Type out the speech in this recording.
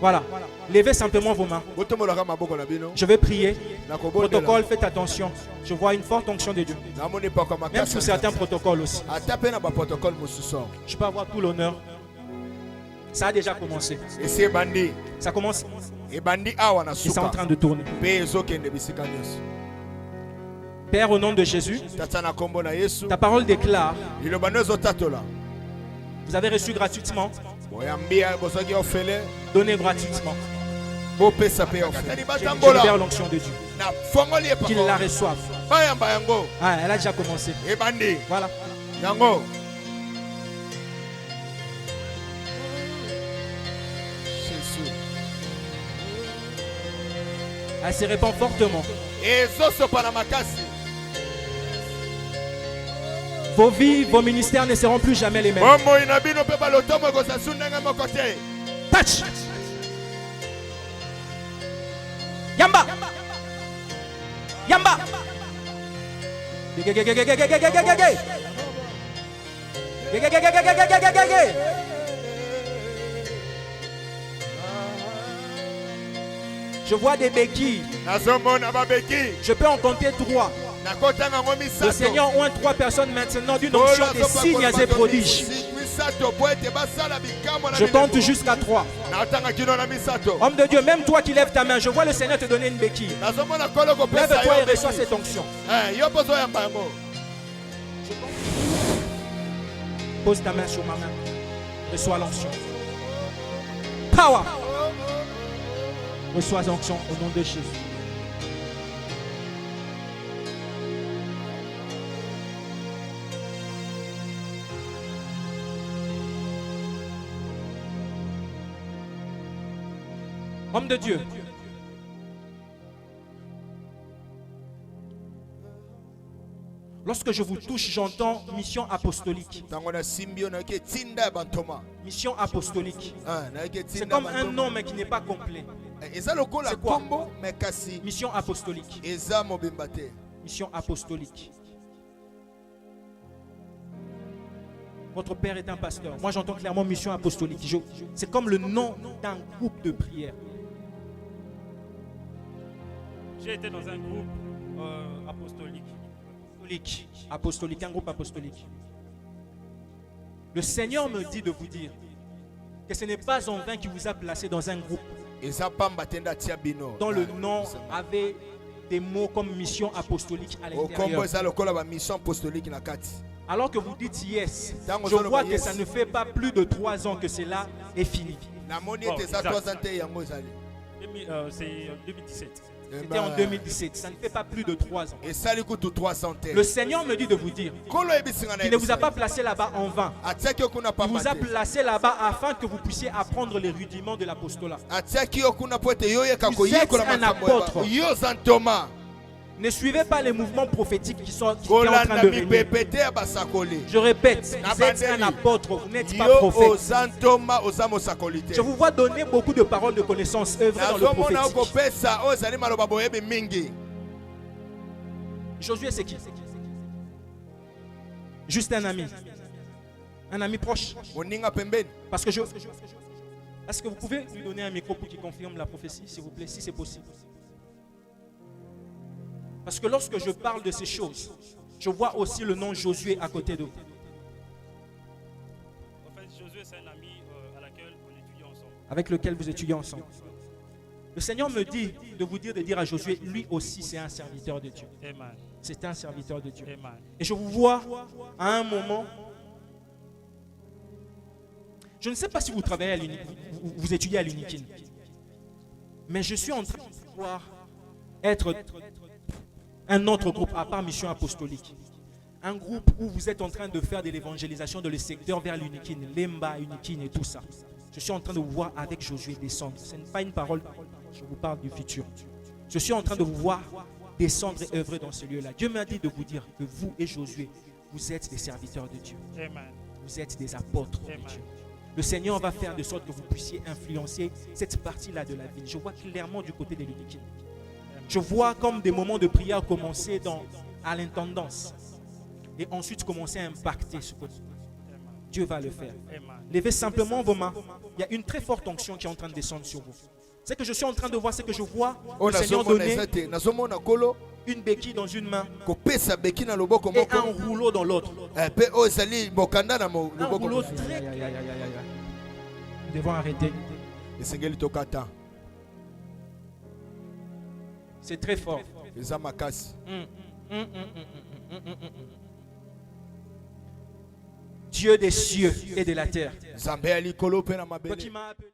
Voilà. Levez simplement vos mains. Je vais prier. Protocole, faites attention. Je vois une forte onction de Dieu. Même sous certains protocoles aussi. Je peux avoir tout l'honneur. Ça a déjà commencé. Ça commence. Et c'est en train de tourner. Père, au nom de Jésus, ta parole déclare, vous avez reçu gratuitement, donnez gratuitement. Je libère l'onction de Dieu. Qu'il la reçoive. Ah, elle a déjà commencé. Voilà. Elle se répand fortement. Vos vies, vos ministères ne seront plus jamais les mêmes. Touch. Yamba. Yamba. Je vois des béquilles. Je peux en compter 3. Le Seigneur oint 3 personnes maintenant d'une onction des signes et prodiges. Je compte jusqu'à 3. Homme de Dieu, même toi qui lèves ta main, je vois le Seigneur te donner une béquille. Lève-toi et reçois cette onction. Pose ta main sur ma main. Reçois l'onction. Power. Reçois l'onction au nom de Jésus. Homme de Dieu, lorsque je vous touche, j'entends mission apostolique. Mission apostolique. C'est comme un nom mais qui n'est pas complet. C'est quoi? Mission apostolique. Mission apostolique. Votre père est un pasteur. Moi j'entends clairement mission apostolique. C'est comme le nom d'un groupe de prière. J'ai été dans un groupe apostolique. Apostolique, un groupe apostolique. Le Seigneur me dit de vous dire que ce n'est pas en vain qu'il vous a placé dans un groupe dont le nom avait des mots comme mission apostolique à l'intérieur. Alors que vous dites yes, je vois que ça ne fait pas plus de 3 ans que cela est fini. C'est 2017. C'était en 2017, ça ne fait pas plus de 3 ans. Le Seigneur me dit de vous dire qu'il ne vous a pas placé là-bas en vain. Il vous a placé là-bas afin que vous puissiez apprendre les rudiments de l'apostolat. Vous êtes un apôtre. Ne suivez pas les mouvements prophétiques qui sont en train de régner. Je répète, vous êtes un apôtre, vous n'êtes pas prophète. Je vous vois donner beaucoup de paroles de connaissance, œuvrer dans le prophétique. Josué, c'est qui? Juste un ami. Un ami proche. Parce que est-ce que vous pouvez lui donner un micro pour qu'il confirme la prophétie, s'il vous plaît, si c'est possible? Parce que lorsque je parle de ces choses, je vois aussi le nom Josué à côté d'eux. En fait, Josué, c'est un ami avec lequel vous étudiez ensemble. Le Seigneur me dit de vous dire, de dire à Josué, lui aussi c'est un serviteur de Dieu. C'est un serviteur de Dieu. Amen. Et je vous vois à un moment, je ne sais pas si vous travaillez à vous étudiez à l'Unikin, mais je suis en train de pouvoir être un autre groupe à part Mission Apostolique. Un groupe où vous êtes en train de faire de l'évangélisation dans le secteur vers l'Unikin, Lemba, Unikin et tout ça. Je suis en train de vous voir avec Josué descendre. Ce n'est pas une parole, je vous parle du futur. Je suis en train de vous voir descendre et œuvrer dans ce lieu-là. Dieu m'a dit de vous dire que vous et Josué, vous êtes des serviteurs de Dieu. Amen. Vous êtes des apôtres de Amen. Dieu. Le Seigneur va faire de sorte que vous puissiez influencer cette partie-là de la ville. Je vois clairement du côté de l'Unikin. Je vois comme des moments de prière commencer à l'intendance et ensuite commencer à impacter ce côté. Dieu va le faire. Levez simplement vos mains. Il y a une très forte onction qui est en train de descendre sur vous. Ce que je suis en train de voir, c'est que je vois le Seigneur donner une béquille dans une main et un rouleau dans l'autre. Un rouleau très... Nous devons arrêter. C'est très fort. Dieu des cieux et de la terre. Toi qui m'as appelé.